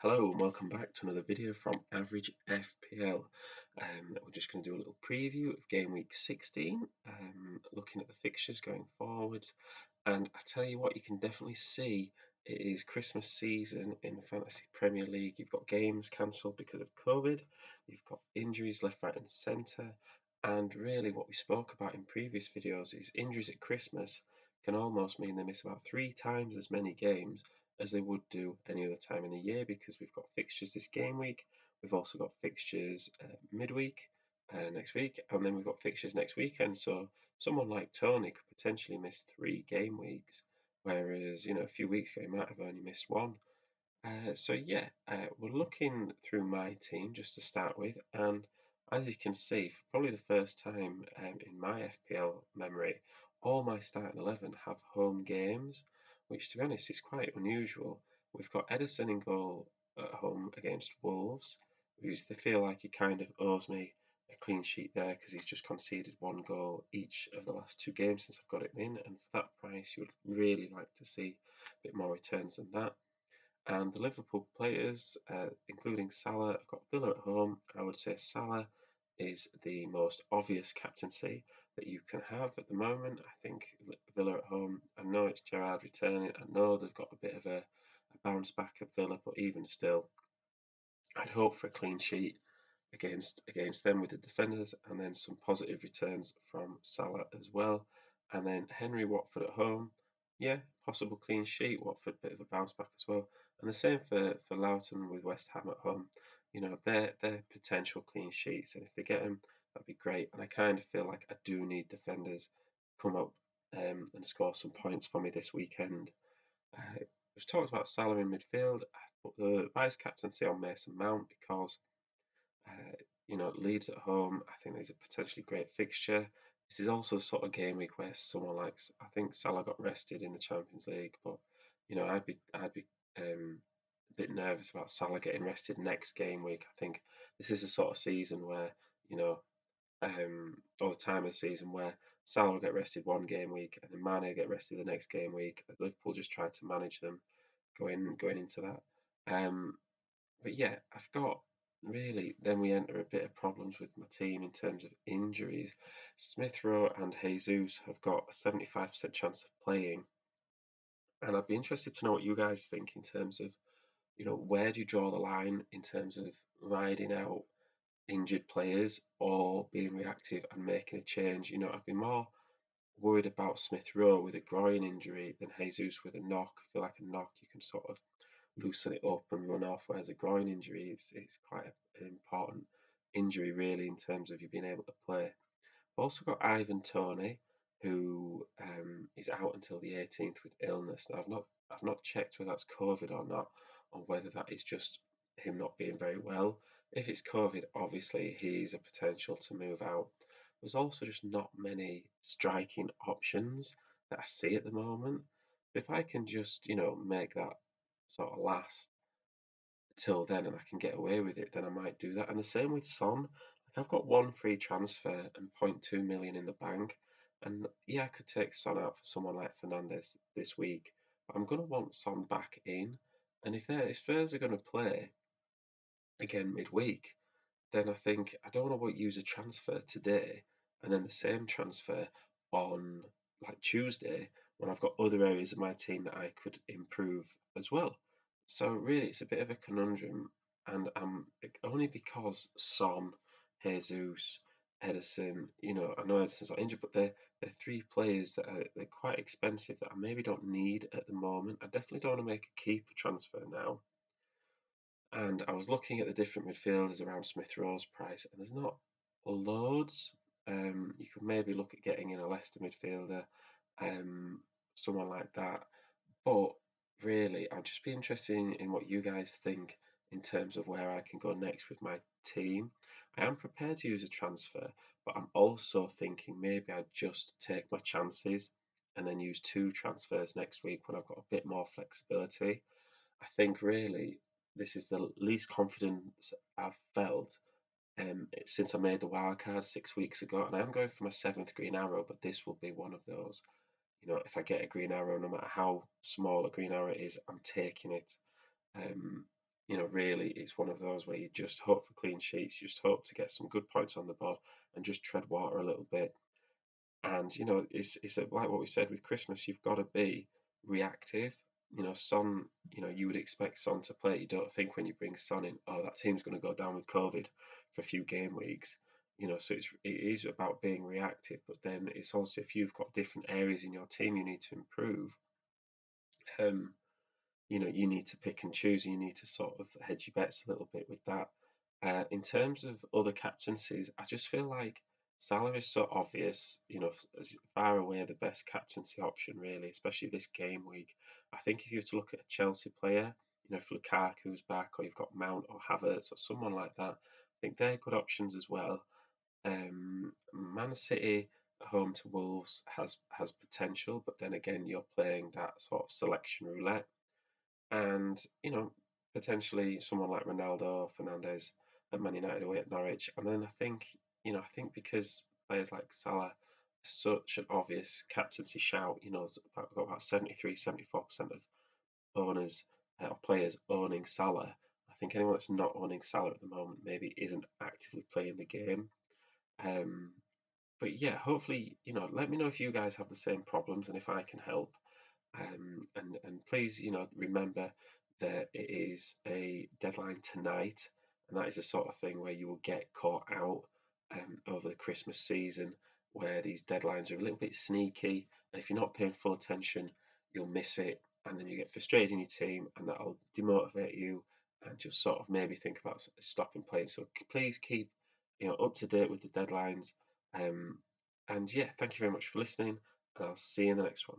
Hello and welcome back to another video from Average FPL. We're just going to do a little preview of Game Week 16, looking at the fixtures going forwards. And I tell you what, you can definitely see it is Christmas season in the Fantasy Premier League. You've got games cancelled because of COVID, you've got injuries left, right, and centre. And really, what we spoke about in previous videos is injuries at Christmas can almost mean they miss about 3 times as many games as they would do any other time in the year because we've got fixtures this game week. We've also got fixtures midweek next week, and then we've got fixtures next weekend. So someone like Tony could potentially miss 3 game weeks, whereas a few weeks ago he might have only missed one. We're looking through my team just to start with, and as you can see, for probably the first time in my FPL memory, all my starting 11 have home games, which to be honest is quite unusual. We've got Edison in goal at home against Wolves, who's they feel like he kind of owes me a clean sheet there because he's just conceded 1 goal each of the last 2 games since I've got him in, and for that price, you would really like to see a bit more returns than that. And the Liverpool players, including Salah, have got Villa at home. I would say Salah is the most obvious captaincy that you can have at the moment. I think Villa at home, I know it's Gerrard returning. I know they've got a bit of a bounce back at Villa, but even still, I'd hope for a clean sheet against them with the defenders, and then some positive returns from Salah as well. And then Henry Watford at home, yeah, possible clean sheet. Watford bit of a bounce back as well, and the same for Loughton with West Ham at home. They're potential clean sheets, and if they get them, that'd be great. And I kind of feel like I do need defenders come up and score some points for me this weekend. We've talked about Salah in midfield. I put the vice captaincy on Mason Mount because Leeds at home, I think is a potentially great fixture. This is also the sort of game week where someone like I think Salah got rested in the Champions League, but I'd be a bit nervous about Salah getting rested next game week. I think this is a sort of season where you know or the time of the season where Salah will get rested 1 game week and then Mane get rested the next game week. Liverpool just try to manage them going into that. But yeah, I've got really, then we enter a bit of problems with my team in terms of injuries. Smith Rowe and Jesus have got a 75% chance of playing, and I'd be interested to know what you guys think in terms of, where do you draw the line in terms of riding out injured players or being reactive and making a change? I'd be more worried about Smith Rowe with a groin injury than Jesus with a knock. I feel like a knock you can sort of loosen it up and run off, whereas a groin injury is quite an important injury, really, in terms of you being able to play. We've also got Ivan Toney, who is out until the 18th with illness. Now, I've not checked whether that's COVID or not, or whether that is just him not being very well. If it's COVID, obviously he's a potential to move out. There's also just not many striking options that I see at the moment. If I can just, make that sort of last till then and I can get away with it, then I might do that. And the same with Son. Like I've got one free transfer and zero point 0.2 million in the bank. And yeah, I could take Son out for someone like Fernandez this week. But I'm gonna want Son back in. And if Spurs are gonna play again midweek, then I think I don't want to use a transfer today and then the same transfer on like Tuesday when I've got other areas of my team that I could improve as well. So really, it's a bit of a conundrum, and only because Son, Jesus, Edison, I know Edison's not injured, but they're 3 players that they're quite expensive that I maybe don't need at the moment. I definitely don't want to make a keeper transfer now. And I was looking at the different midfielders around Smith Rowe's price, and there's not loads. You could maybe look at getting in a Leicester midfielder, um, someone like that. But really, I'd just be interested in what you guys think in terms of where I can go next with my team. I am prepared to use a transfer, but I'm also thinking maybe I'd just take my chances and then use 2 transfers next week when I've got a bit more flexibility. I think really this is the least confidence I've felt since I made the wild card 6 weeks ago, and I am going for my 7th green arrow, but this will be one of those. If I get a green arrow, no matter how small a green arrow is, I'm taking it. Um, really, it's one of those where you just hope for clean sheets, you just hope to get some good points on the board and just tread water a little bit. And like what we said with Christmas, you've got to be reactive. Son, you would expect Son to play. You don't think when you bring Son in, oh, that team's going to go down with COVID for a few game weeks. So it is about being reactive, but then it's also if you've got different areas in your team you need to improve, um, you need to pick and choose, and you need to sort of hedge your bets a little bit with that. In terms of other captaincies, I just feel like Salah is so obvious, as far away the best captaincy option, really, especially this game week. I think if you were to look at a Chelsea player, if Lukaku's back, or you've got Mount or Havertz or someone like that, I think they're good options as well. Man City at home to Wolves has potential, but then again, you're playing that sort of selection roulette and potentially someone like Ronaldo, Fernandez at Man United away at Norwich. And then I think because players like Salah are such an obvious captaincy shout, got about 73, 74% of owners or players owning Salah. I think anyone that's not owning Salah at the moment maybe isn't actively playing the game. Um, but yeah, hopefully, let me know if you guys have the same problems and if I can help. And please, remember that it is a deadline tonight, and that is the sort of thing where you will get caught out over the Christmas season, where these deadlines are a little bit sneaky, and if you're not paying full attention, you'll miss it, and then you get frustrated in your team, and that'll demotivate you, and just sort of maybe think about stopping playing. So please keep, up to date with the deadlines. Um, and yeah, thank you very much for listening, and I'll see you in the next one.